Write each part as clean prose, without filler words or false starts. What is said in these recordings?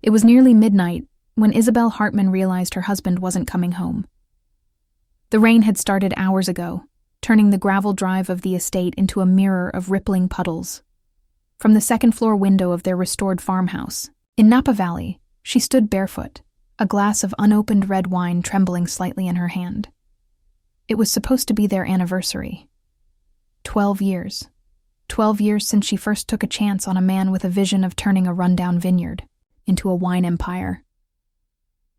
It was nearly midnight when Isabel Hartman realized her husband wasn't coming home. The rain had started hours ago, turning the gravel drive of the estate into a mirror of rippling puddles. From the second-floor window of their restored farmhouse, in Napa Valley, she stood barefoot, a glass of unopened red wine trembling slightly in her hand. It was supposed to be their anniversary. 12 years. 12 years since she first took a chance on a man with a vision of turning a rundown vineyard into a wine empire.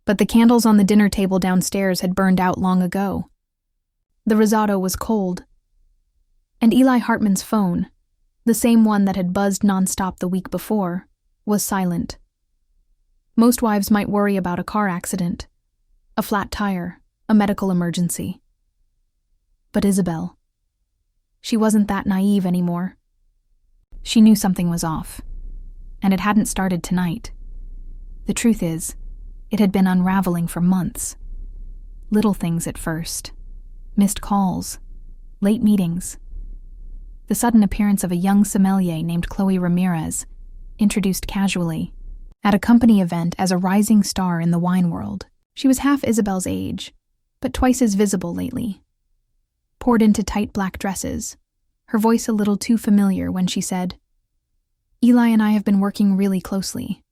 But the candles on the dinner table downstairs had burned out long ago. The risotto was cold. And Eli Hartman's phone, the same one that had buzzed nonstop the week before, was silent. Most wives might worry about a car accident, a flat tire, a medical emergency. But Isabel, she wasn't that naive anymore. She knew something was off, and it hadn't started tonight. The truth is, it had been unraveling for months. Little things at first. Missed calls, late meetings. The sudden appearance of a young sommelier named Chloe Ramirez, introduced casually, at a company event as a rising star in the wine world. She was half Isabel's age, but twice as visible lately. Poured into tight black dresses, her voice a little too familiar when she said, "Eli and I have been working really closely."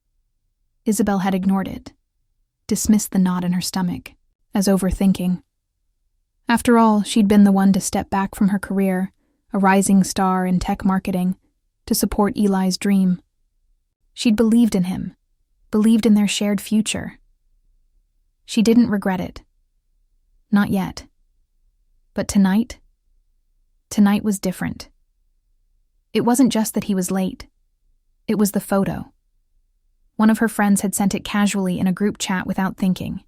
Isabel had ignored it, dismissed the knot in her stomach as overthinking. After all, she'd been the one to step back from her career, a rising star in tech marketing, to support Eli's dream. She'd believed in him, believed in their shared future. She didn't regret it. Not yet. But tonight was different. It wasn't just that he was late. It was the photo. One of her friends had sent it casually in a group chat without thinking,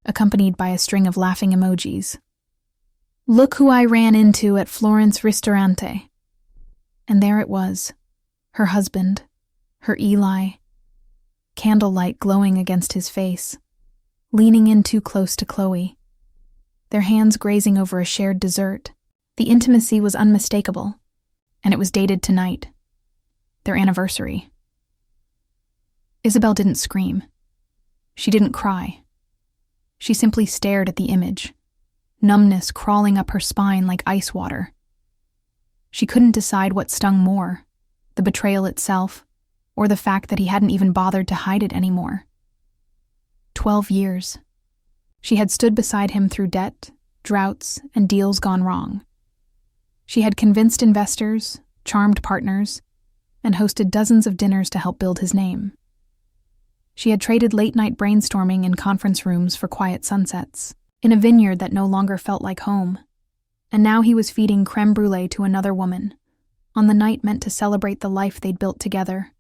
accompanied by a string of laughing emojis. "Look who I ran into at Florence Ristorante." And there it was, her husband, her Eli, candlelight glowing against his face, leaning in too close to Chloe, their hands grazing over a shared dessert. The intimacy was unmistakable, and it was dated tonight, their anniversary. Isabel didn't scream. She didn't cry. She simply stared at the image, numbness crawling up her spine like ice water. She couldn't decide what stung more, the betrayal itself, or the fact that he hadn't even bothered to hide it anymore. 12 years. She had stood beside him through debt, droughts, and deals gone wrong. She had convinced investors, charmed partners, and hosted dozens of dinners to help build his name. She had traded late-night brainstorming in conference rooms for quiet sunsets, in a vineyard that no longer felt like home. And now he was feeding creme brulee to another woman, on the night meant to celebrate the life they'd built together.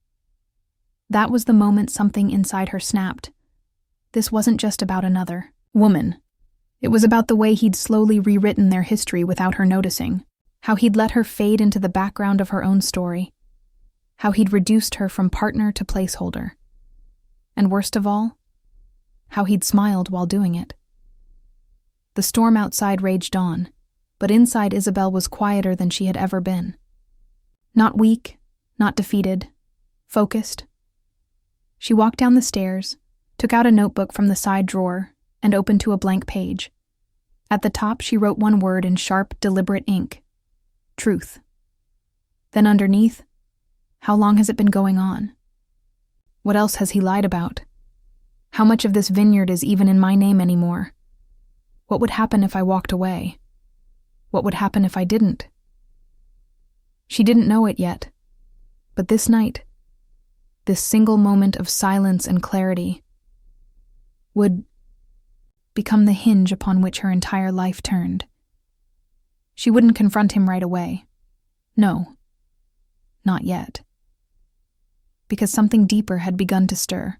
That was the moment something inside her snapped. This wasn't just about another woman. It was about the way he'd slowly rewritten their history without her noticing, how he'd let her fade into the background of her own story, how he'd reduced her from partner to placeholder. And worst of all, how he'd smiled while doing it. The storm outside raged on, but inside Isabel was quieter than she had ever been. Not weak, not defeated, focused. She walked down the stairs, took out a notebook from the side drawer, and opened to a blank page. At the top, she wrote one word in sharp, deliberate ink: truth. Then underneath, how long has it been going on? What else has he lied about? How much of this vineyard is even in my name anymore? What would happen if I walked away? What would happen if I didn't? She didn't know it yet, but this night, this single moment of silence and clarity, would become the hinge upon which her entire life turned. She wouldn't confront him right away. No, not yet. Because something deeper had begun to stir.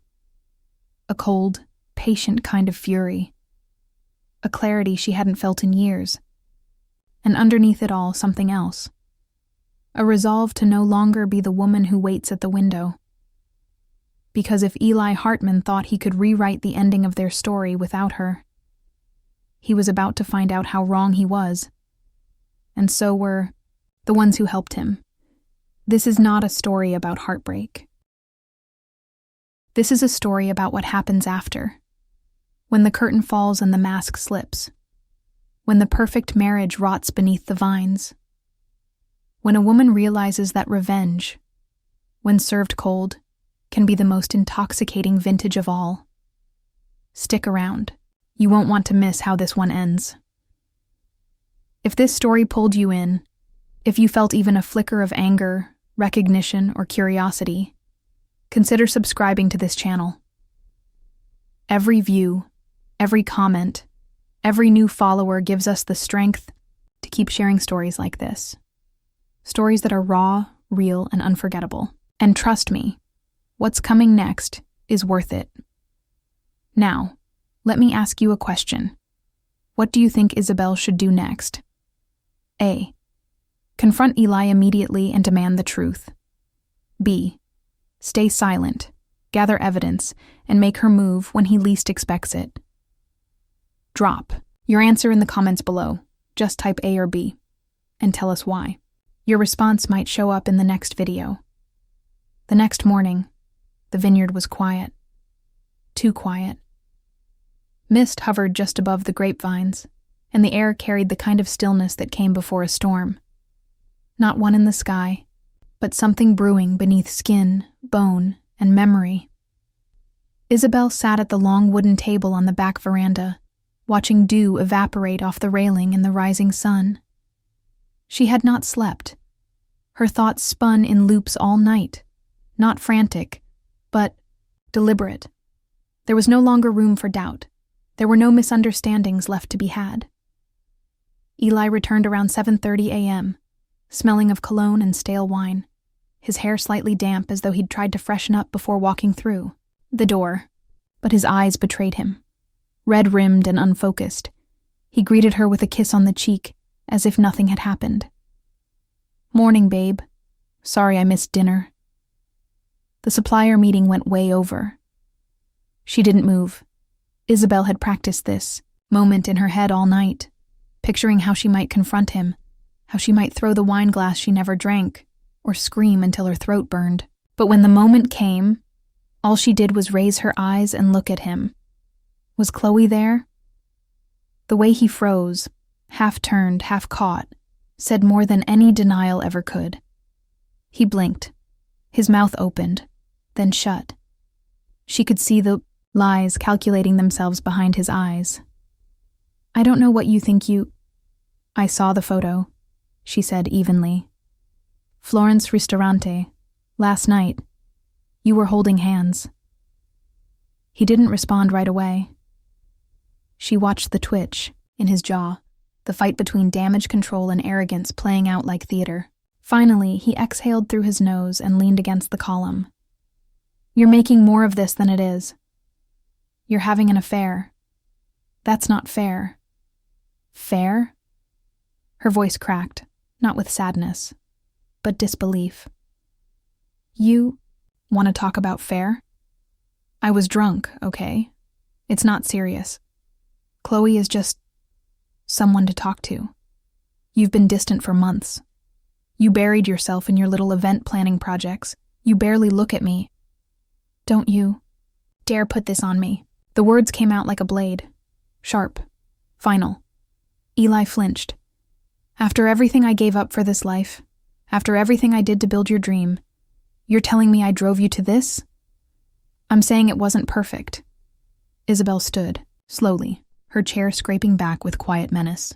A cold, patient kind of fury. A clarity she hadn't felt in years. And underneath it all, something else. A resolve to no longer be the woman who waits at the window. Because if Eli Hartman thought he could rewrite the ending of their story without her, he was about to find out how wrong he was. And so were the ones who helped him. This is not a story about heartbreak. This is a story about what happens after. When the curtain falls and the mask slips. When the perfect marriage rots beneath the vines. When a woman realizes that revenge, when served cold, can be the most intoxicating vintage of all. Stick around. You won't want to miss how this one ends. If this story pulled you in, if you felt even a flicker of anger, recognition, or curiosity, consider subscribing to this channel. Every view, every comment, every new follower gives us the strength to keep sharing stories like this. Stories that are raw, real, and unforgettable. And trust me, what's coming next is worth it. Now, let me ask you a question. What do you think Isabel should do next? A. Confront Eli immediately and demand the truth. B. Stay silent, gather evidence, and make her move when he least expects it. Drop your answer in the comments below. Just type A or B, and tell us why. Your response might show up in the next video. The next morning, the vineyard was quiet. Too quiet. Mist hovered just above the grapevines, and the air carried the kind of stillness that came before a storm. Not one in the sky, but something brewing beneath skin, bone, and memory. Isabel sat at the long wooden table on the back veranda, watching dew evaporate off the railing in the rising sun. She had not slept. Her thoughts spun in loops all night, not frantic, but deliberate. There was no longer room for doubt. There were no misunderstandings left to be had. Eli returned around 7:30 a.m., smelling of cologne and stale wine, his hair slightly damp as though he'd tried to freshen up before walking through the door, but his eyes betrayed him. Red-rimmed and unfocused, he greeted her with a kiss on the cheek, as if nothing had happened. "Morning, babe. Sorry I missed dinner." The supplier meeting went way over. She didn't move. Isabel had practiced this moment in her head all night, picturing how she might confront him, how she might throw the wine glass she never drank, or scream until her throat burned. But when the moment came, all she did was raise her eyes and look at him. Was Chloe there? The way he froze, half turned, half caught, said more than any denial ever could. He blinked. His mouth opened, then shut. She could see the lies calculating themselves behind his eyes. "I don't know what you think you—" "I saw the photo," she said evenly. "Florence Ristorante, last night. You were holding hands." He didn't respond right away. She watched the twitch in his jaw, the fight between damage control and arrogance playing out like theater. Finally, he exhaled through his nose and leaned against the column. "You're making more of this than it is. You're having an affair. That's not fair." "Fair?" Her voice cracked, not with sadness, but disbelief. "You want to talk about fair? I was drunk, okay? It's not serious. Chloe is just someone to talk to. You've been distant for months. You buried yourself in your little event planning projects. You barely look at me. Don't you dare put this on me." The words came out like a blade. Sharp. Final. Eli flinched. "After everything I gave up for this life, after everything I did to build your dream, you're telling me I drove you to this? I'm saying it wasn't perfect." Isabel stood, slowly, her chair scraping back with quiet menace.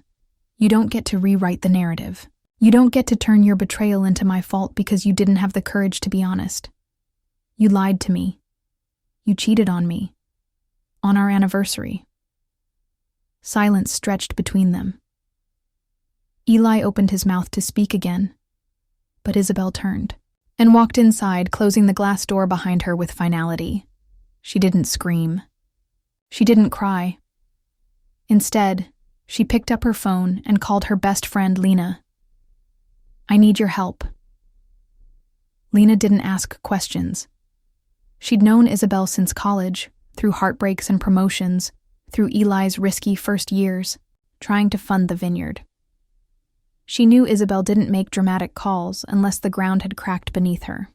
"You don't get to rewrite the narrative. You don't get to turn your betrayal into my fault because you didn't have the courage to be honest. You lied to me. You cheated on me. On our anniversary." Silence stretched between them. Eli opened his mouth to speak again, but Isabel turned and walked inside, closing the glass door behind her with finality. She didn't scream. She didn't cry. Instead, she picked up her phone and called her best friend Lena. "I need your help." Lena didn't ask questions. She'd known Isabel since college, through heartbreaks and promotions, through Eli's risky first years, trying to fund the vineyard. She knew Isabel didn't make dramatic calls unless the ground had cracked beneath her.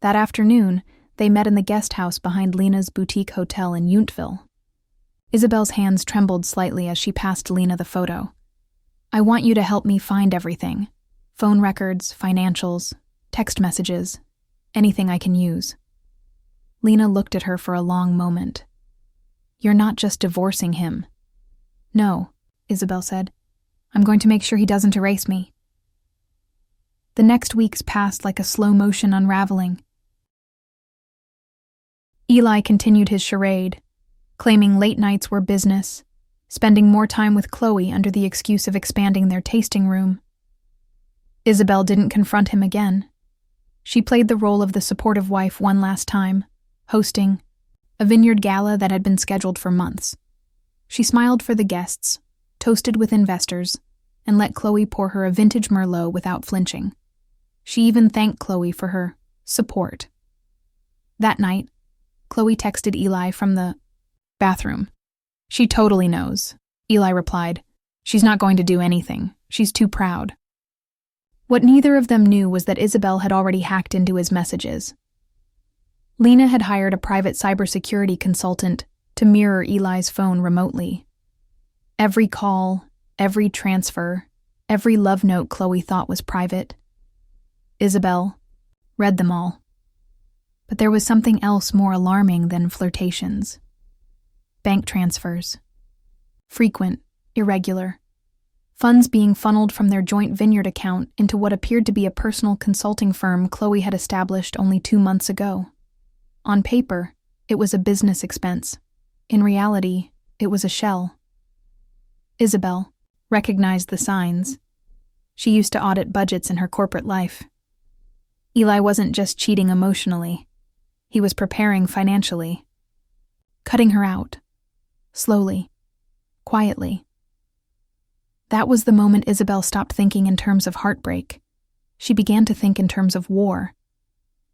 That afternoon, They met in the guest house behind Lena's boutique hotel in Yountville. Isabel's hands trembled slightly as she passed Lena the photo. "I want you to help me find everything. Phone records, financials, text messages, anything I can use." Lena looked at her for a long moment. "You're not just divorcing him." "No," Isabel said. "I'm going to make sure he doesn't erase me." The next weeks passed like a slow-motion unraveling. Eli continued his charade, claiming late nights were business, spending more time with Chloe under the excuse of expanding their tasting room. Isabel didn't confront him again. She played the role of the supportive wife one last time, hosting a vineyard gala that had been scheduled for months. She smiled for the guests, toasted with investors, and let Chloe pour her a vintage Merlot without flinching. She even thanked Chloe for her support. That night, Chloe texted Eli from the bathroom. "She totally knows," Eli replied. "She's not going to do anything. She's too proud." What neither of them knew was that Isabel had already hacked into his messages. Lena had hired a private cybersecurity consultant to mirror Eli's phone remotely. Every call, every transfer, every love note Chloe thought was private. Isabel read them all. But there was something else more alarming than flirtations. Bank transfers. Frequent, irregular. Funds being funneled from their joint vineyard account into what appeared to be a personal consulting firm Chloe had established only 2 months ago. On paper, it was a business expense. In reality, it was a shell. Isabel recognized the signs. She used to audit budgets in her corporate life. Eli wasn't just cheating emotionally. He was preparing financially. Cutting her out. Slowly. Quietly. That was the moment Isabel stopped thinking in terms of heartbreak. She began to think in terms of war.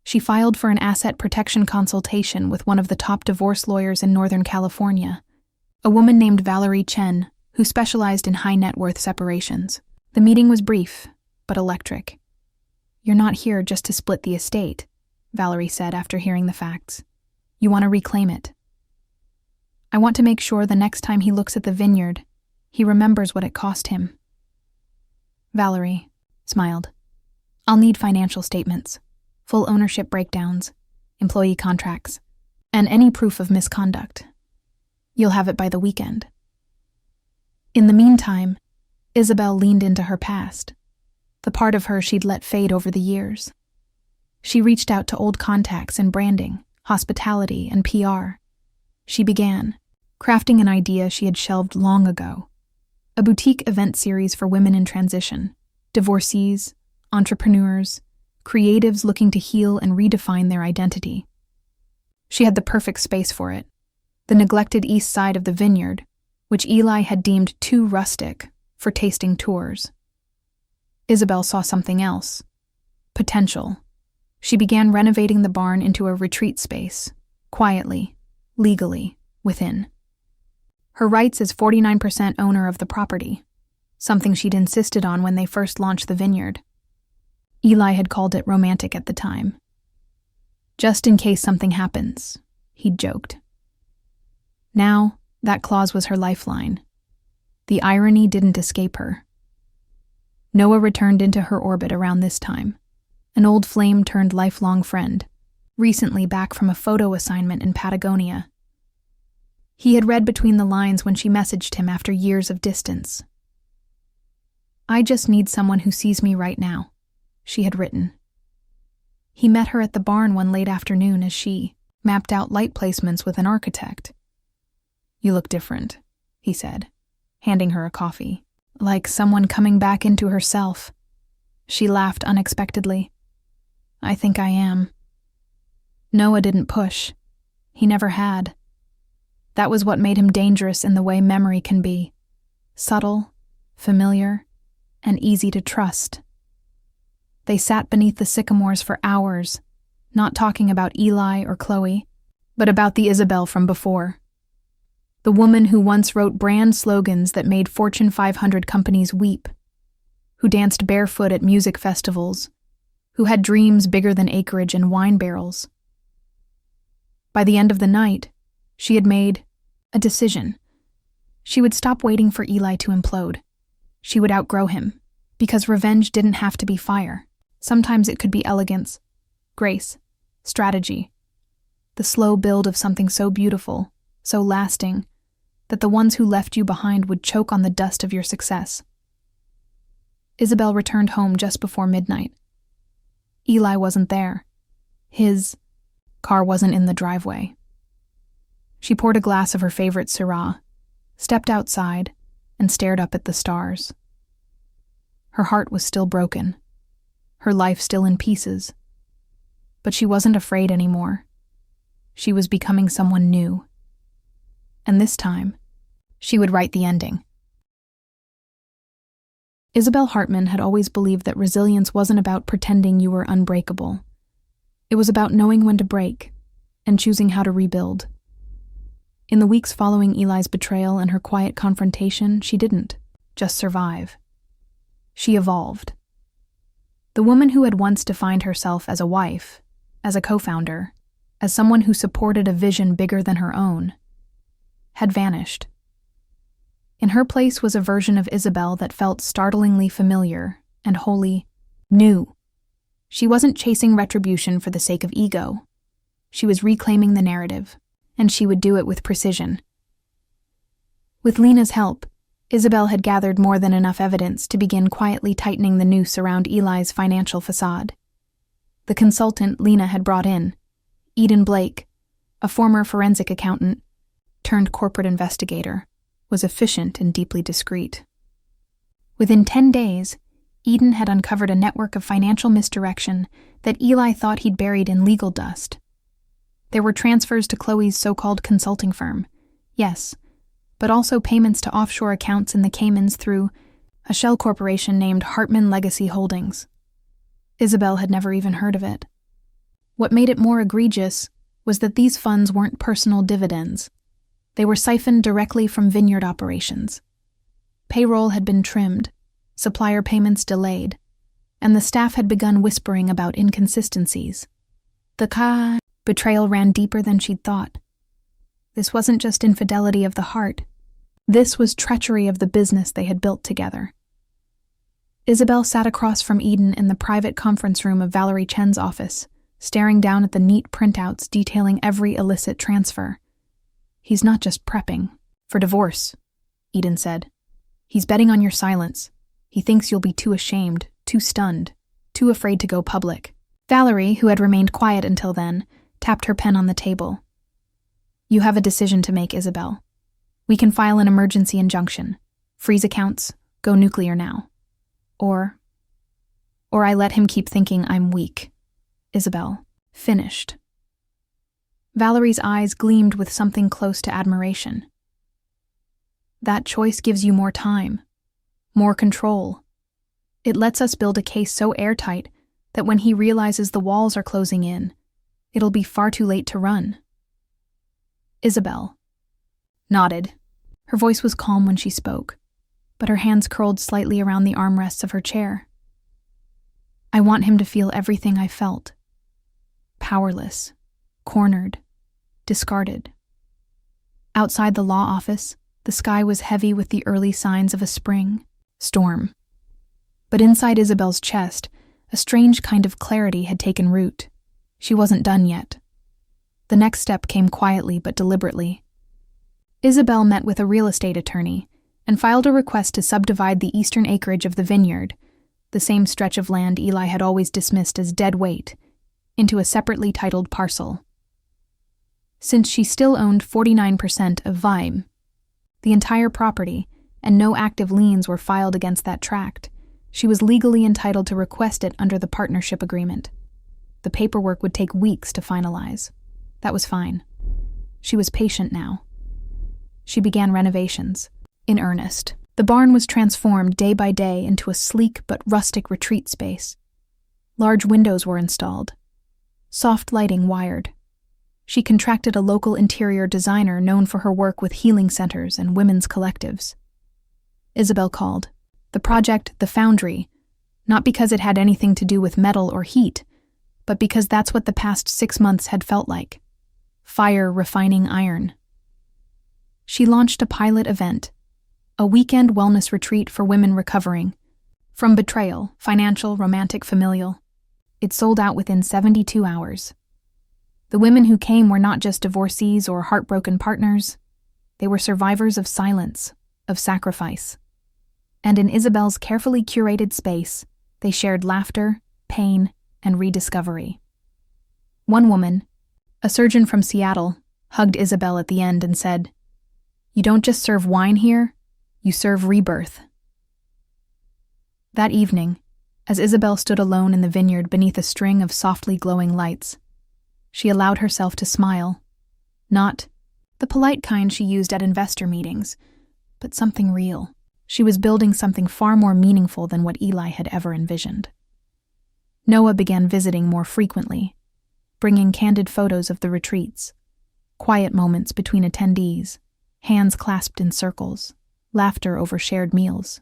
She filed for an asset protection consultation with one of the top divorce lawyers in Northern California, a woman named Valerie Chen, who specialized in high-net-worth separations. The meeting was brief, but electric. "You're not here just to split the estate," Valerie said after hearing the facts. "You want to reclaim it. I want to make sure the next time he looks at the vineyard, he remembers what it cost him." Valerie smiled. "I'll need financial statements, full ownership breakdowns, employee contracts, and any proof of misconduct. You'll have it by the weekend." In the meantime, Isabel leaned into her past, the part of her she'd let fade over the years. She reached out to old contacts in branding, hospitality, and PR. She began crafting an idea she had shelved long ago, a boutique event series for women in transition, divorcees, entrepreneurs, creatives looking to heal and redefine their identity. She had the perfect space for it, the neglected east side of the vineyard, which Eli had deemed too rustic for tasting tours. Isabel saw something else. Potential. She began renovating the barn into a retreat space, quietly, legally, within. Her rights as 49% owner of the property, something she'd insisted on when they first launched the vineyard. Eli had called it romantic at the time. "Just in case something happens," he'd joked. Now, that clause was her lifeline. The irony didn't escape her. Noah returned into her orbit around this time, an old flame-turned-lifelong friend, recently back from a photo assignment in Patagonia. He had read between the lines when she messaged him after years of distance. "I just need someone who sees me right now," she had written. He met her at the barn one late afternoon as she mapped out light placements with an architect. "You look different," he said, handing her a coffee. "Like someone coming back into herself." She laughed unexpectedly. "I think I am." Noah didn't push. He never had. That was what made him dangerous in the way memory can be. Subtle, familiar, and easy to trust. They sat beneath the sycamores for hours, not talking about Eli or Chloe, but about the Isabel from before. The woman who once wrote brand slogans that made Fortune 500 companies weep, who danced barefoot at music festivals, who had dreams bigger than acreage and wine barrels. By the end of the night, she had made a decision. She would stop waiting for Eli to implode. She would outgrow him, because revenge didn't have to be fire. Sometimes it could be elegance, grace, strategy, the slow build of something so beautiful, so lasting, that the ones who left you behind would choke on the dust of your success. Isabel returned home just before midnight. Eli wasn't there. His car wasn't in the driveway. She poured a glass of her favorite Syrah, stepped outside, and stared up at the stars. Her heart was still broken, her life still in pieces. But she wasn't afraid anymore. She was becoming someone new. And this time, she would write the ending. Isabel Hartman had always believed that resilience wasn't about pretending you were unbreakable. It was about knowing when to break and choosing how to rebuild. In the weeks following Eli's betrayal and her quiet confrontation, she didn't just survive. She evolved. The woman who had once defined herself as a wife, as a co-founder, as someone who supported a vision bigger than her own, had vanished. In her place was a version of Isabel that felt startlingly familiar and wholly new. She wasn't chasing retribution for the sake of ego. She was reclaiming the narrative, and she would do it with precision. With Lena's help, Isabel had gathered more than enough evidence to begin quietly tightening the noose around Eli's financial facade. The consultant Lena had brought in, Eden Blake, a former forensic accountant turned corporate investigator, was efficient and deeply discreet. Within 10 days, Eden had uncovered a network of financial misdirection that Eli thought he'd buried in legal dust. There were transfers to Chloe's so-called consulting firm, yes, but also payments to offshore accounts in the Caymans through a shell corporation named Hartman Legacy Holdings. Isabel had never even heard of it. What made it more egregious was that these funds weren't personal dividends. They were siphoned directly from vineyard operations. Payroll had been trimmed, supplier payments delayed, and the staff had begun whispering about inconsistencies. The betrayal ran deeper than she'd thought. This wasn't just infidelity of the heart. This was treachery of the business they had built together. Isabel sat across from Eden in the private conference room of Valerie Chen's office, staring down at the neat printouts detailing every illicit transfer. "He's not just prepping for divorce," Eden said. "He's betting on your silence. He thinks you'll be too ashamed, too stunned, too afraid to go public." Valerie, who had remained quiet until then, tapped her pen on the table. "You have a decision to make, Isabel. We can file an emergency injunction, freeze accounts, go nuclear now. Or I let him keep thinking I'm weak." Isabel finished. Valerie's eyes gleamed with something close to admiration. "That choice gives you more time, more control. It lets us build a case so airtight that when he realizes the walls are closing in, it'll be far too late to run." Isabel nodded. Her voice was calm when she spoke, but her hands curled slightly around the armrests of her chair. "I want him to feel everything I felt. Powerless, cornered, discarded." Outside the law office, the sky was heavy with the early signs of a spring storm. But inside Isabel's chest, a strange kind of clarity had taken root. She wasn't done yet. The next step came quietly but deliberately. Isabel met with a real estate attorney and filed a request to subdivide the eastern acreage of the vineyard, the same stretch of land Eli had always dismissed as dead weight, into a separately titled parcel. Since she still owned 49% of Vime, the entire property, and no active liens were filed against that tract, she was legally entitled to request it under the partnership agreement. The paperwork would take weeks to finalize. That was fine. She was patient now. She began renovations, in earnest. The barn was transformed day by day into a sleek but rustic retreat space. Large windows were installed. Soft lighting wired. She contracted a local interior designer known for her work with healing centers and women's collectives. Isabel called the project the Foundry, not because it had anything to do with metal or heat, but because that's what the past 6 months had felt like. fire refining iron. She launched a pilot event, a weekend wellness retreat for women recovering from betrayal, financial, romantic, familial. It sold out within 72 hours. The women who came were not just divorcees or heartbroken partners. They were survivors of silence, of sacrifice. And in Isabel's carefully curated space, they shared laughter, pain, and rediscovery. One woman, a surgeon from Seattle, hugged Isabel at the end and said, "You don't just serve wine here, you serve rebirth." That evening, as Isabel stood alone in the vineyard beneath a string of softly glowing lights, she allowed herself to smile. Not the polite kind she used at investor meetings, but something real. She was building something far more meaningful than what Eli had ever envisioned. Noah began visiting more frequently, bringing candid photos of the retreats, quiet moments between attendees, hands clasped in circles, laughter over shared meals.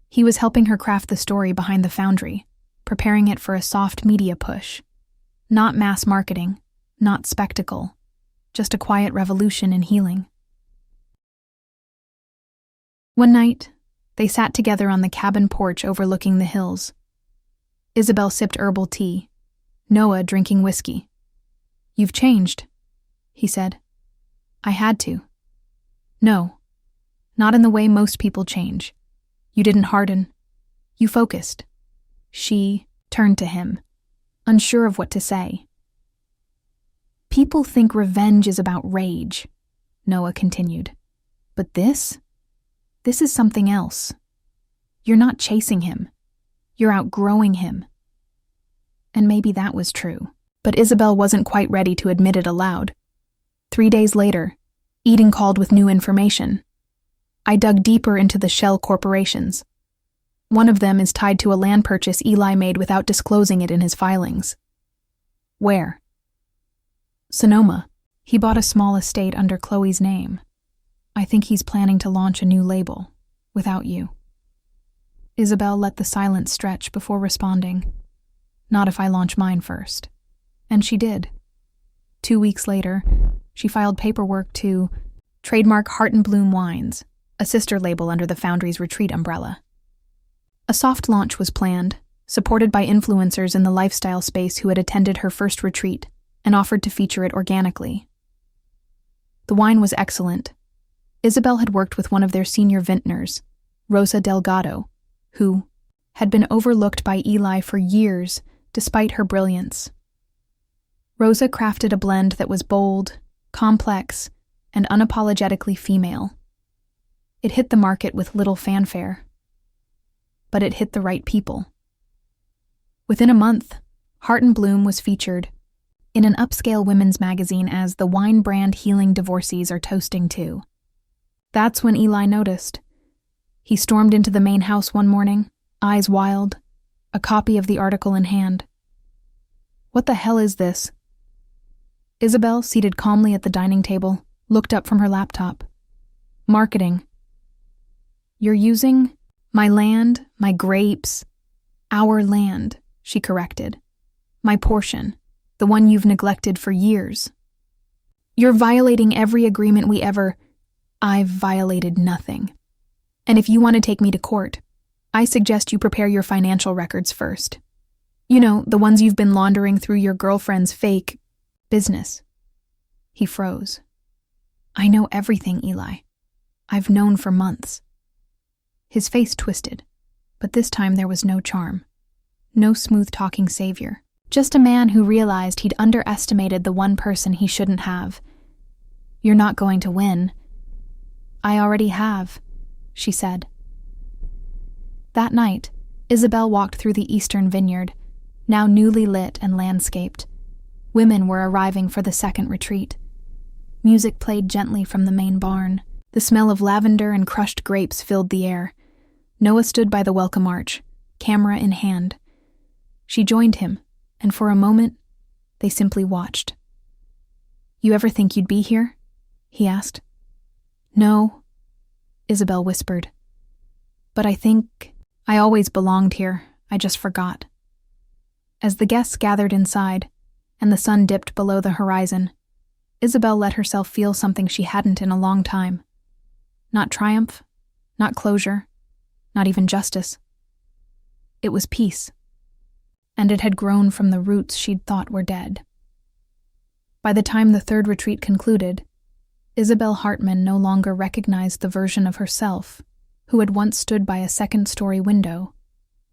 He was helping her craft the story behind the foundry, preparing it for a soft media push. Not mass marketing, not spectacle, just a quiet revolution in healing. One night, they sat together on the cabin porch overlooking the hills. Isabel sipped herbal tea, Noah drinking whiskey. "You've changed," he said. "I had to." "No, not in the way most people change. You didn't harden. You focused." She turned to him, unsure of what to say. "People think revenge is about rage," Noah continued. "But this is something else. You're not chasing him. You're outgrowing him." And maybe that was true, but Isabel wasn't quite ready to admit it aloud. 3 days later, Eden called with new information. I dug deeper into the shell corporations. One of them is tied to a land purchase Eli made without disclosing it in his filings. "Where?" "Sonoma. He bought a small estate under Chloe's name. I think he's planning to launch a new label, without you." Isabel let the silence stretch before responding. "Not if I launch mine first." And she did. 2 weeks later, she filed paperwork to trademark Heart and Bloom Wines, a sister label under the Foundry's retreat umbrella. A soft launch was planned, supported by influencers in the lifestyle space who had attended her first retreat and offered to feature it organically. The wine was excellent. Isabel had worked with one of their senior vintners, Rosa Delgado, who had been overlooked by Eli for years despite her brilliance. Rosa crafted a blend that was bold, complex, and unapologetically female. It hit the market with little fanfare, but it hit the right people. Within a month, Heart and Bloom was featured in an upscale women's magazine as the wine brand healing divorcees are toasting to. That's when Eli noticed. He stormed into the main house one morning, eyes wild, a copy of the article in hand. "What the hell is this?" Isabel, seated calmly at the dining table, looked up from her laptop. "Marketing." "You're using my land, my grapes, our land," she corrected. "My portion, the one you've neglected for years. You're violating every agreement we ever—" "I've violated nothing. And if you want to take me to court, I suggest you prepare your financial records first. You know, the ones you've been laundering through your girlfriend's fake business." He froze. "I know everything, Eli. I've known for months." His face twisted, but this time there was no charm. No smooth-talking savior. Just a man who realized he'd underestimated the one person he shouldn't have. "You're not going to win." "I already have," she said. That night, Isabel walked through the eastern vineyard, now newly lit and landscaped. Women were arriving for the second retreat. Music played gently from the main barn. The smell of lavender and crushed grapes filled the air. Noah stood by the welcome arch, camera in hand. She joined him, and for a moment, they simply watched. "You ever think you'd be here?" he asked. "No," Isabel whispered. "But I always belonged here. I just forgot." As the guests gathered inside, and the sun dipped below the horizon, Isabel let herself feel something she hadn't in a long time. Not triumph, not closure, not even justice. It was peace, and it had grown from the roots she'd thought were dead. By the time the third retreat concluded, Isabel Hartman no longer recognized the version of herself who had once stood by a second-story window,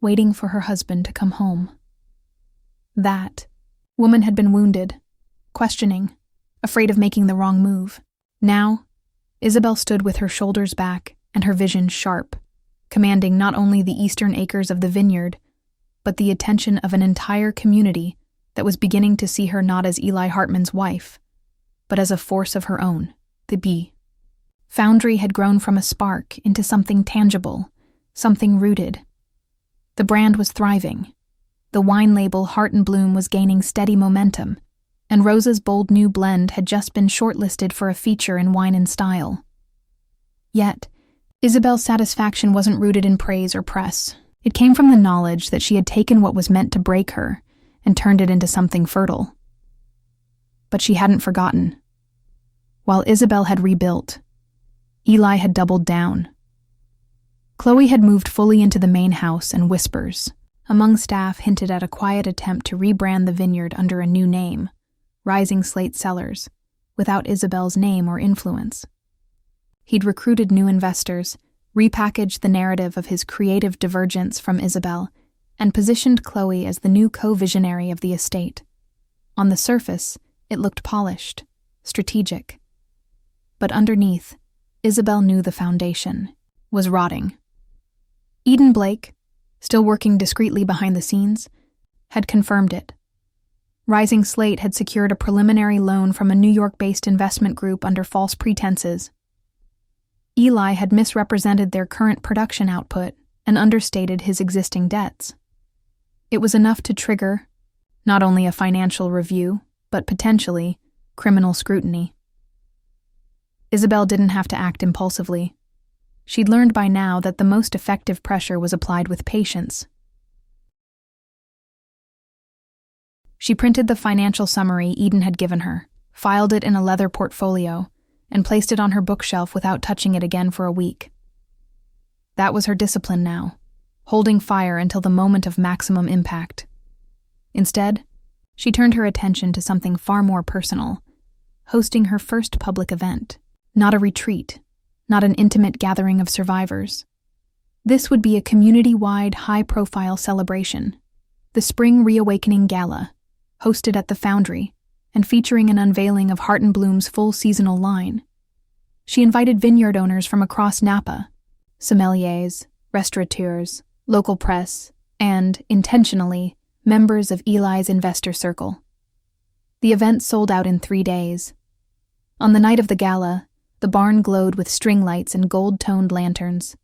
waiting for her husband to come home. That woman had been wounded, questioning, afraid of making the wrong move. Now, Isabel stood with her shoulders back and her vision sharp, commanding not only the eastern acres of the vineyard, but the attention of an entire community that was beginning to see her not as Eli Hartman's wife, but as a force of her own, the bee. Foundry had grown from a spark into something tangible, something rooted. The brand was thriving. The wine label Heart and Bloom was gaining steady momentum, and Rosa's bold new blend had just been shortlisted for a feature in Wine and Style. Yet, Isabel's satisfaction wasn't rooted in praise or press. It came from the knowledge that she had taken what was meant to break her and turned it into something fertile. But she hadn't forgotten. While Isabel had rebuilt, Eli had doubled down. Chloe had moved fully into the main house, and whispers among staff hinted at a quiet attempt to rebrand the vineyard under a new name, Rising Slate Cellars, without Isabel's name or influence. He'd recruited new investors, repackaged the narrative of his creative divergence from Isabel, and positioned Chloe as the new co-visionary of the estate. On the surface, it looked polished, strategic. But underneath, Isabel knew the foundation was rotting. Eden Blake, still working discreetly behind the scenes, had confirmed it. Rising Slate had secured a preliminary loan from a New York-based investment group under false pretenses. Eli had misrepresented their current production output and understated his existing debts. It was enough to trigger not only a financial review, but potentially criminal scrutiny. Isabel didn't have to act impulsively. She'd learned by now that the most effective pressure was applied with patience. She printed the financial summary Eden had given her, filed it in a leather portfolio, and placed it on her bookshelf without touching it again for a week. That was her discipline now, holding fire until the moment of maximum impact. Instead, she turned her attention to something far more personal, hosting her first public event. Not a retreat, not an intimate gathering of survivors. This would be a community-wide, high-profile celebration, the Spring Reawakening Gala, hosted at the Foundry, and featuring an unveiling of Heart and Bloom's full seasonal line. She invited vineyard owners from across Napa, sommeliers, restaurateurs, local press, and, intentionally, members of Eli's investor circle. The event sold out in 3 days. On the night of the gala, the barn glowed with string lights and gold-toned lanterns.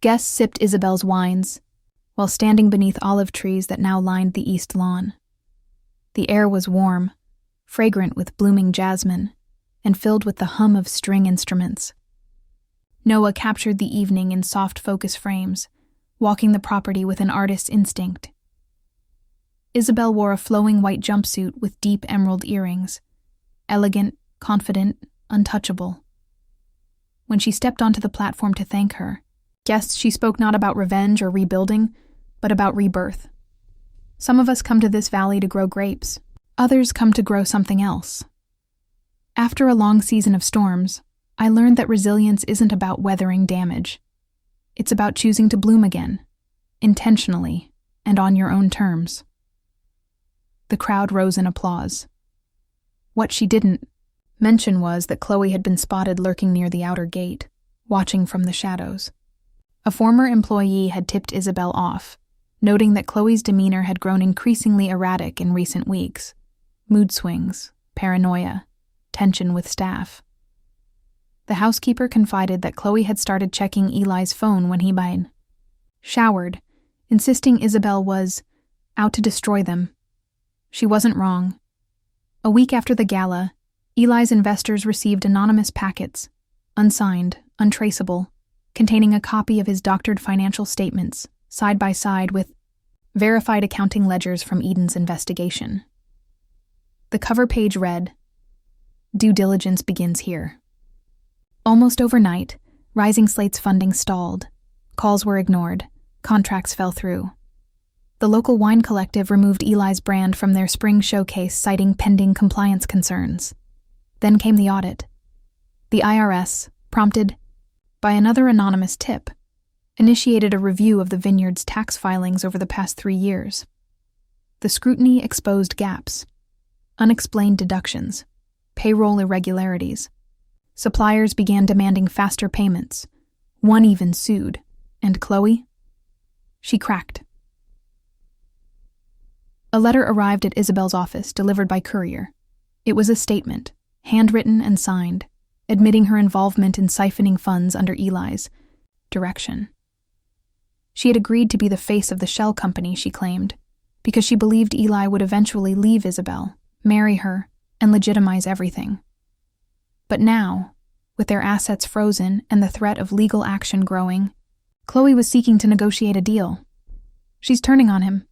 Guests sipped Isabel's wines, while standing beneath olive trees that now lined the east lawn. The air was warm, fragrant with blooming jasmine, and filled with the hum of string instruments. Noah captured the evening in soft focus frames, walking the property with an artist's instinct. Isabel wore a flowing white jumpsuit with deep emerald earrings, elegant, confident, untouchable. When she stepped onto the platform to thank her, guests she spoke not about revenge or rebuilding, but about rebirth. Some of us come to this valley to grow grapes. Others come to grow something else. After a long season of storms, I learned that resilience isn't about weathering damage. It's about choosing to bloom again, intentionally, and on your own terms. The crowd rose in applause. What she didn't mention was that Chloe had been spotted lurking near the outer gate, watching from the shadows. A former employee had tipped Isabel off, noting that Chloe's demeanor had grown increasingly erratic in recent weeks. Mood swings, paranoia, tension with staff. The housekeeper confided that Chloe had started checking Eli's phone when he showered, insisting Isabel was out to destroy them. She wasn't wrong. A week after the gala, Eli's investors received anonymous packets, unsigned, untraceable, containing a copy of his doctored financial statements, side by side with verified accounting ledgers from Eden's investigation. The cover page read, Due diligence begins here. Almost overnight, Rising Slate's funding stalled. Calls were ignored. Contracts fell through. The local wine collective removed Eli's brand from their spring showcase, citing pending compliance concerns. Then came the audit. The IRS, prompted by another anonymous tip, initiated a review of the vineyard's tax filings over the past 3 years. The scrutiny exposed gaps, unexplained deductions, payroll irregularities. Suppliers began demanding faster payments. One even sued. And Chloe? She cracked. A letter arrived at Isabel's office, delivered by courier. It was a statement, handwritten and signed, admitting her involvement in siphoning funds under Eli's direction. She had agreed to be the face of the shell company, she claimed, because she believed Eli would eventually leave Isabel, marry her, and legitimize everything. But now, with their assets frozen and the threat of legal action growing, Chloe was seeking to negotiate a deal. She's turning on him,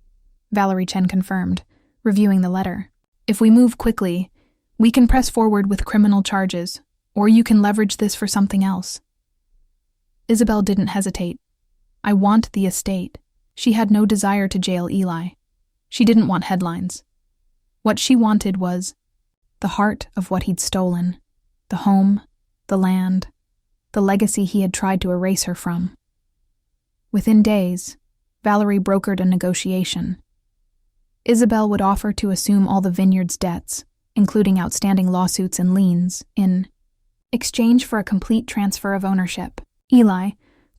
Valerie Chen confirmed, reviewing the letter. If we move quickly, we can press forward with criminal charges, or you can leverage this for something else. Isabel didn't hesitate. I want the estate. She had no desire to jail Eli. She didn't want headlines. What she wanted was the heart of what he'd stolen, the home, the land, the legacy he had tried to erase her from. Within days, Valerie brokered a negotiation. Isabel would offer to assume all the vineyard's debts, including outstanding lawsuits and liens, in exchange for a complete transfer of ownership. Eli,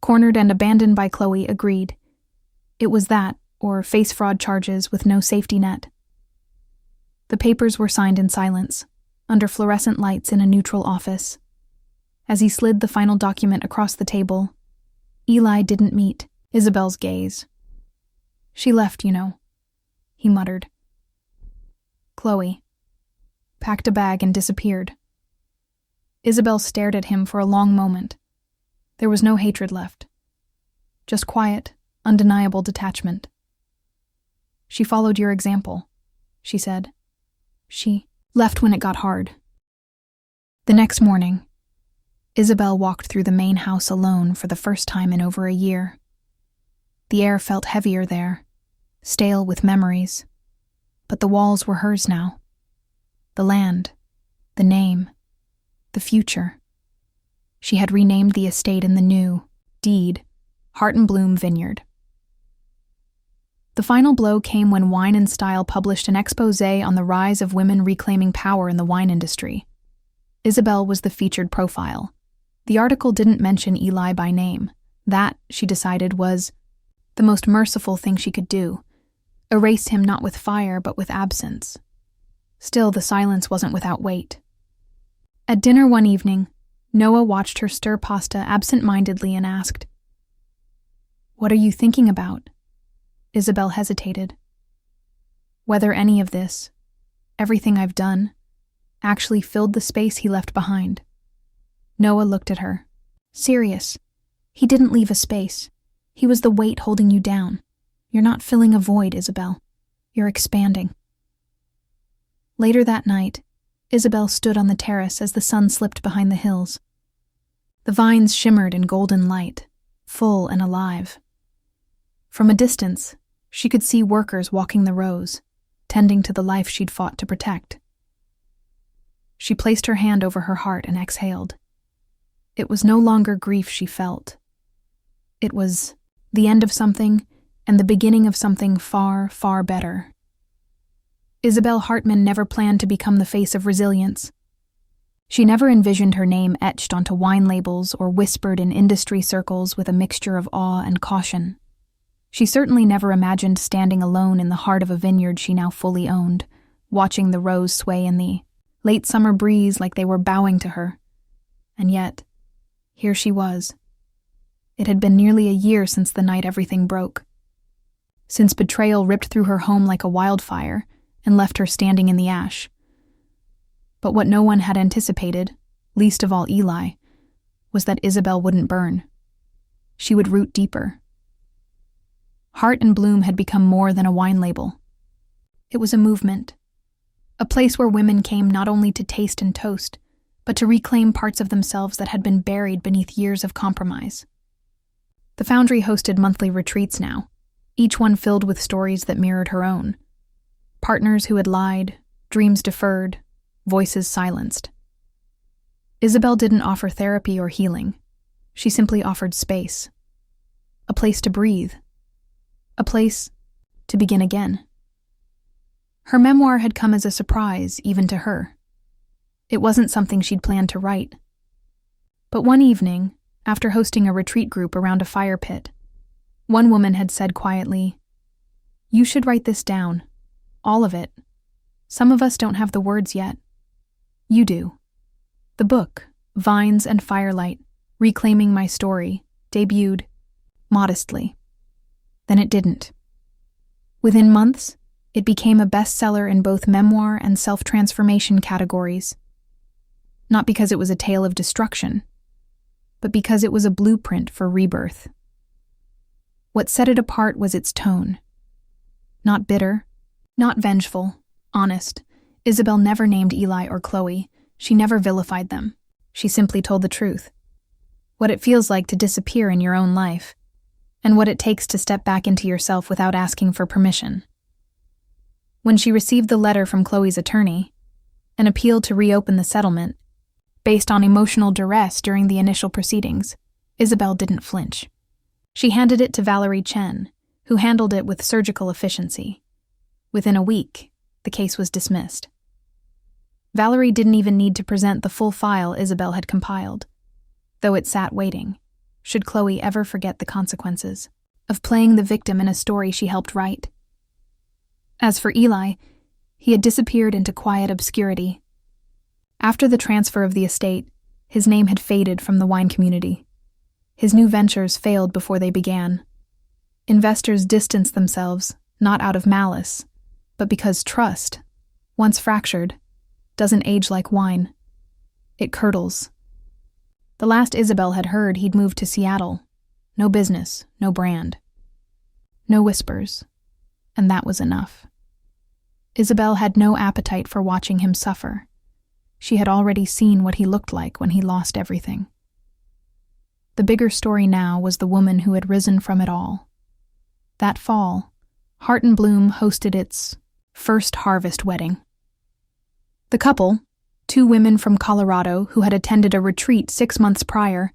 cornered and abandoned by Chloe, agreed. It was that, or face fraud charges with no safety net. The papers were signed in silence, under fluorescent lights in a neutral office. As he slid the final document across the table, Eli didn't meet Isabel's gaze. She left, you know, he muttered. Chloe packed a bag and disappeared. Isabel stared at him for a long moment. There was no hatred left. Just quiet, undeniable detachment. She followed your example, she said. She left when it got hard. The next morning, Isabel walked through the main house alone for the first time in over a year. The air felt heavier there, stale with memories, but the walls were hers now. The land, the name, the future. She had renamed the estate in the new deed, Heart and Bloom Vineyard. The final blow came when Wine and Style published an exposé on the rise of women reclaiming power in the wine industry. Isabel was the featured profile. The article didn't mention Eli by name. That, she decided, was the most merciful thing she could do. Erase him not with fire, but with absence. Still, the silence wasn't without weight. At dinner one evening, Noah watched her stir pasta absent-mindedly and asked, "What are you thinking about?" Isabel hesitated. Whether any of this, everything I've done, actually filled the space he left behind. Noah looked at her. Serious. He didn't leave a space. He was the weight holding you down. You're not filling a void, Isabel. You're expanding. Later that night, Isabel stood on the terrace as the sun slipped behind the hills. The vines shimmered in golden light, full and alive. From a distance, she could see workers walking the rows, tending to the life she'd fought to protect. She placed her hand over her heart and exhaled. It was no longer grief she felt. It was the end of something and the beginning of something far, far better. Isabel Hartman never planned to become the face of resilience. She never envisioned her name etched onto wine labels or whispered in industry circles with a mixture of awe and caution. She certainly never imagined standing alone in the heart of a vineyard she now fully owned, watching the rows sway in the late summer breeze like they were bowing to her. And yet, here she was. It had been nearly a year since the night everything broke. Since betrayal ripped through her home like a wildfire and left her standing in the ash. But what no one had anticipated, least of all Eli, was that Isabel wouldn't burn. She would root deeper. Heart and Bloom had become more than a wine label. It was a movement A place where women came not only to taste and toast, but to reclaim parts of themselves that had been buried beneath years of compromise. The Foundry hosted monthly retreats now, each one filled with stories that mirrored her own. Partners who had lied, dreams deferred, voices silenced. Isabel didn't offer therapy or healing. She simply offered space. A place to breathe. A place to begin again. Her memoir had come as a surprise, even to her. It wasn't something she'd planned to write. But one evening, after hosting a retreat group around a fire pit, one woman had said quietly, "You should write this down. All of it. Some of us don't have the words yet. You do." The book, Vines and Firelight, Reclaiming My Story, debuted modestly. Then it didn't. Within months, it became a bestseller in both memoir and self-transformation categories. Not because it was a tale of destruction, but because it was a blueprint for rebirth. What set it apart was its tone. Not bitter, not vengeful, honest. Isabel never named Eli or Chloe. She never vilified them. She simply told the truth. What it feels like to disappear in your own life, and what it takes to step back into yourself without asking for permission. When she received the letter from Chloe's attorney, an appeal to reopen the settlement, based on emotional duress during the initial proceedings, Isabel didn't flinch. She handed it to Valerie Chen, who handled it with surgical efficiency. Within a week, the case was dismissed. Valerie didn't even need to present the full file Isabel had compiled, though it sat waiting, should Chloe ever forget the consequences of playing the victim in a story she helped write. As for Eli, he had disappeared into quiet obscurity. After the transfer of the estate, his name had faded from the wine community. His new ventures failed before they began. Investors distanced themselves, not out of malice, but because trust, once fractured, doesn't age like wine. It curdles. The last Isabel had heard, he'd moved to Seattle. No business, no brand. No whispers. And that was enough. Isabel had no appetite for watching him suffer. She had already seen what he looked like when he lost everything. The bigger story now was the woman who had risen from it all. That fall, Heart and Bloom hosted its first harvest wedding. The couple, two women from Colorado who had attended a retreat 6 months prior,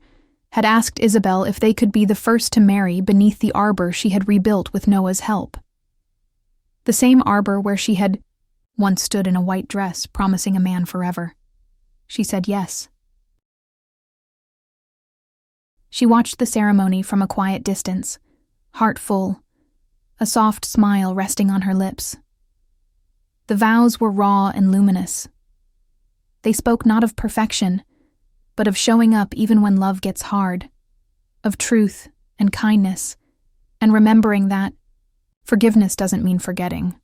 had asked Isabel if they could be the first to marry beneath the arbor she had rebuilt with Noah's help. The same arbor where she had once stood in a white dress promising a man forever. She said yes. She watched the ceremony from a quiet distance, heart full, a soft smile resting on her lips. The vows were raw and luminous. They spoke not of perfection, but of showing up even when love gets hard, of truth and kindness, and remembering that forgiveness doesn't mean forgetting.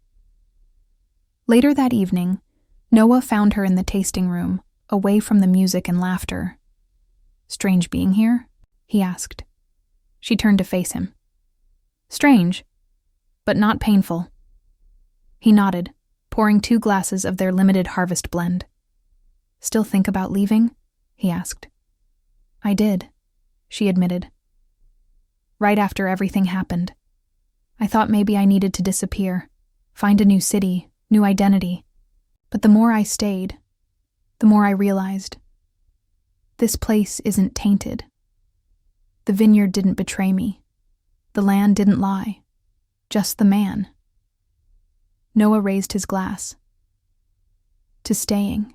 Later that evening, Noah found her in the tasting room, away from the music and laughter. "Strange being here?" he asked. She turned to face him. "Strange, but not painful." He nodded, pouring 2 glasses of their limited harvest blend. "Still think about leaving?" he asked. "I did," she admitted. "Right after everything happened. I thought maybe I needed to disappear, find a new city, new identity. But the more I stayed, the more I realized, this place isn't tainted. The vineyard didn't betray me. The land didn't lie. Just the man." Noah raised his glass. "To staying.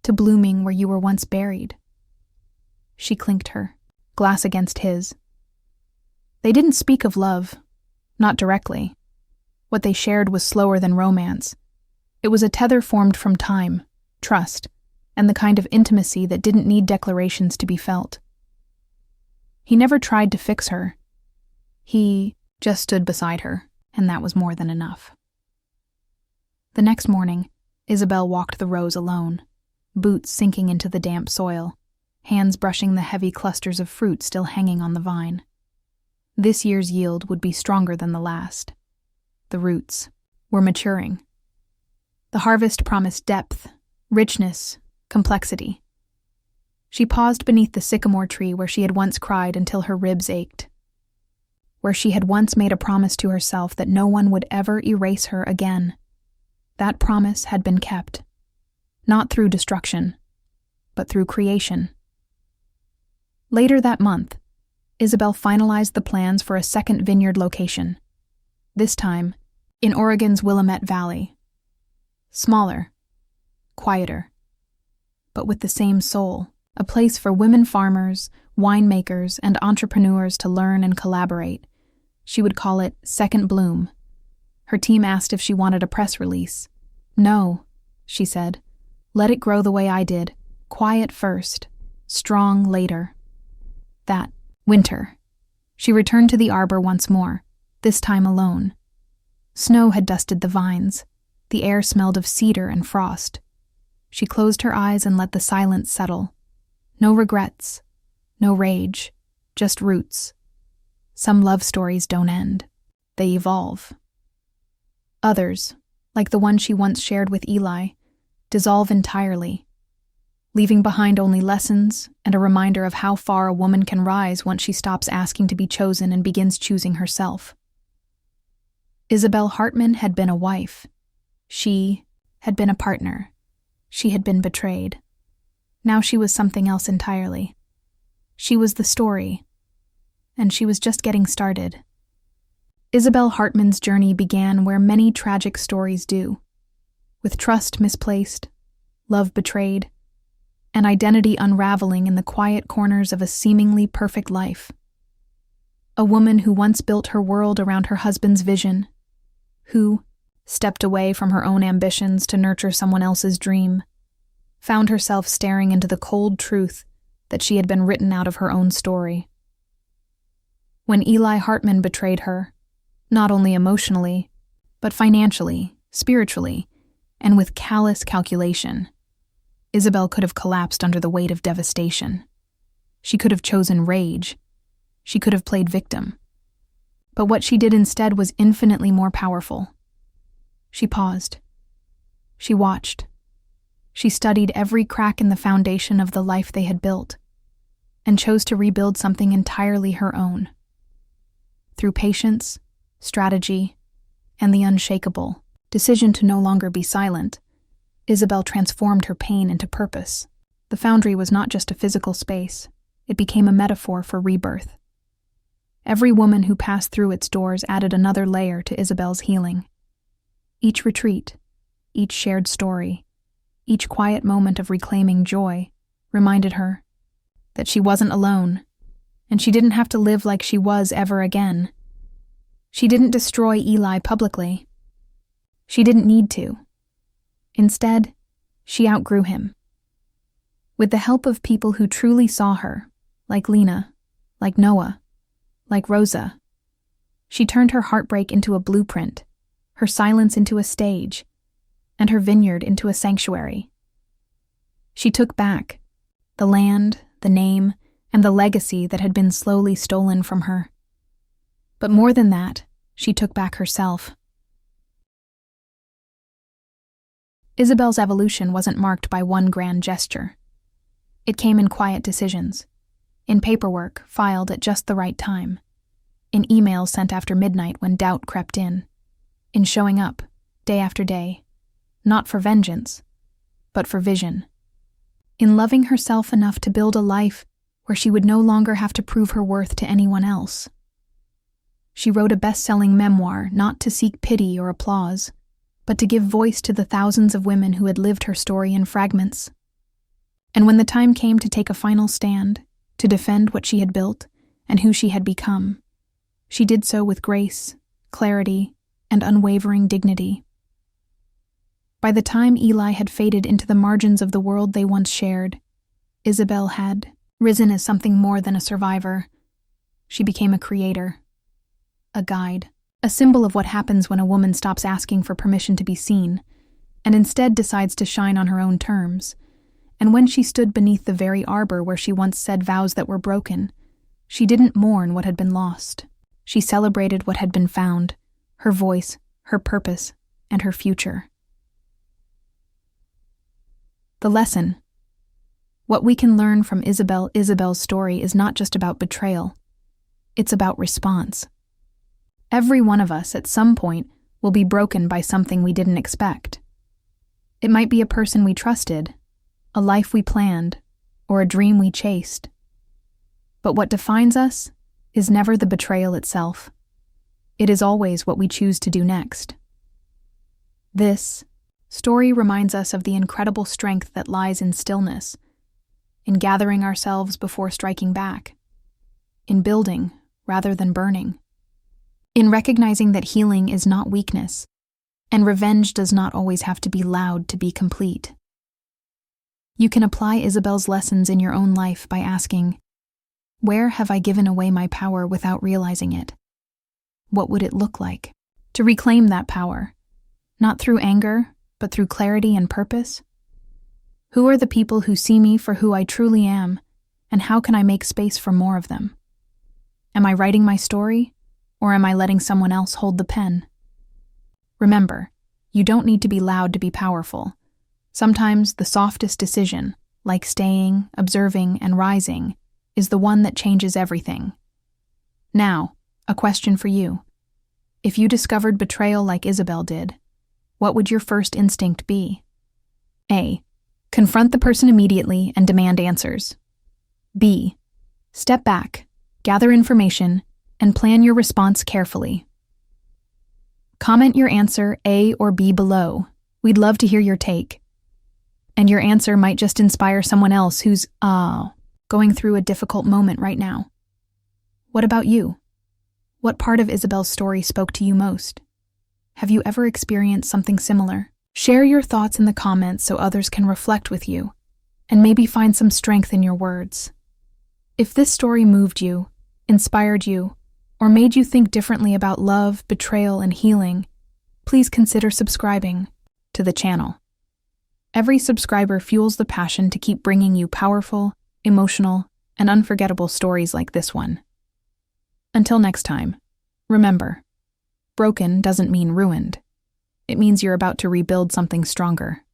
To blooming where you were once buried." She clinked her, glass against his. They didn't speak of love, not directly. What they shared was slower than romance. It was a tether formed from time, trust, and the kind of intimacy that didn't need declarations to be felt. He never tried to fix her. He just stood beside her, and that was more than enough. The next morning, Isabel walked the rows alone, boots sinking into the damp soil, hands brushing the heavy clusters of fruit still hanging on the vine. This year's yield would be stronger than the last. The roots were maturing. The harvest promised depth, richness, complexity. She paused beneath the sycamore tree where she had once cried until her ribs ached, where she had once made a promise to herself that no one would ever erase her again. That promise had been kept, not through destruction, but through creation. Later that month, Isabel finalized the plans for a second vineyard location, this time in Oregon's Willamette Valley. Smaller, quieter, but with the same soul, a place for women farmers, winemakers, and entrepreneurs to learn and collaborate. She would call it Second Bloom. Her team asked if she wanted a press release. No, she said. Let it grow the way I did. Quiet first, strong later. That winter, she returned to the arbor once more, this time alone. Snow had dusted the vines. The air smelled of cedar and frost. She closed her eyes and let the silence settle. No regrets, no rage, just roots. Some love stories don't end. They evolve. Others, like the one she once shared with Eli, dissolve entirely, leaving behind only lessons and a reminder of how far a woman can rise once she stops asking to be chosen and begins choosing herself. Isabel Hartman had been a wife. She had been a partner. She had been betrayed. Now she was something else entirely. She was the story, and she was just getting started. Isabel Hartman's journey began where many tragic stories do, with trust misplaced, love betrayed, and identity unraveling in the quiet corners of a seemingly perfect life. A woman who once built her world around her husband's vision, who stepped away from her own ambitions to nurture someone else's dream, found herself staring into the cold truth that she had been written out of her own story. When Eli Hartman betrayed her, not only emotionally, but financially, spiritually, and with callous calculation, Isabel could have collapsed under the weight of devastation. She could have chosen rage. She could have played victim. But what she did instead was infinitely more powerful. She paused. She watched. She studied every crack in the foundation of the life they had built, and chose to rebuild something entirely her own. Through patience, strategy, and the unshakable decision to no longer be silent, Isabel transformed her pain into purpose. The foundry was not just a physical space. It became a metaphor for rebirth. Every woman who passed through its doors added another layer to Isabel's healing. Each retreat, each shared story, each quiet moment of reclaiming joy reminded her that she wasn't alone, and she didn't have to live like she was ever again. She didn't destroy Eli publicly. She didn't need to. Instead, she outgrew him. With the help of people who truly saw her, like Lena, like Noah, like Rosa, she turned her heartbreak into a blueprint, her silence into a stage, and her vineyard into a sanctuary. She took back the land, the name, and the legacy that had been slowly stolen from her. But more than that, she took back herself. Isabel's evolution wasn't marked by one grand gesture. It came in quiet decisions, in paperwork filed at just the right time, in emails sent after midnight when doubt crept in showing up, day after day, not for vengeance, but for vision, in loving herself enough to build a life where she would no longer have to prove her worth to anyone else. She wrote a best-selling memoir not to seek pity or applause, but to give voice to the thousands of women who had lived her story in fragments. And when the time came to take a final stand, to defend what she had built and who she had become, she did so with grace, clarity, and unwavering dignity. By the time Eli had faded into the margins of the world they once shared, Isabel had risen as something more than a survivor. She became a creator, a guide, a symbol of what happens when a woman stops asking for permission to be seen, and instead decides to shine on her own terms. And when she stood beneath the very arbor where she once said vows that were broken, she didn't mourn what had been lost. She celebrated what had been found, her voice, her purpose, and her future. The lesson. What we can learn from Isabel's story is not just about betrayal. It's about response. Every one of us at some point will be broken by something we didn't expect. It might be a person we trusted, a life we planned, or a dream we chased. But what defines us is never the betrayal itself. It is always what we choose to do next. This story reminds us of the incredible strength that lies in stillness, in gathering ourselves before striking back, in building rather than burning, in recognizing that healing is not weakness, and revenge does not always have to be loud to be complete. You can apply Isabel's lessons in your own life by asking, where have I given away my power without realizing it? What would it look like to reclaim that power, not through anger, but through clarity and purpose? Who are the people who see me for who I truly am, and how can I make space for more of them? Am I writing my story, or am I letting someone else hold the pen? Remember, you don't need to be loud to be powerful. Sometimes the softest decision, like staying, observing, and rising, is the one that changes everything. Now, a question for you. If you discovered betrayal like Isabel did, what would your first instinct be? A. Confront the person immediately and demand answers. B. Step back, gather information, and plan your response carefully. Comment your answer A or B below. We'd love to hear your take. And your answer might just inspire someone else who's, going through a difficult moment right now. What about you? What part of Isabel's story spoke to you most? Have you ever experienced something similar? Share your thoughts in the comments so others can reflect with you, and maybe find some strength in your words. If this story moved you, inspired you, or made you think differently about love, betrayal, and healing, please consider subscribing to the channel. Every subscriber fuels the passion to keep bringing you powerful, emotional, and unforgettable stories like this one. Until next time, remember, broken doesn't mean ruined. It means you're about to rebuild something stronger.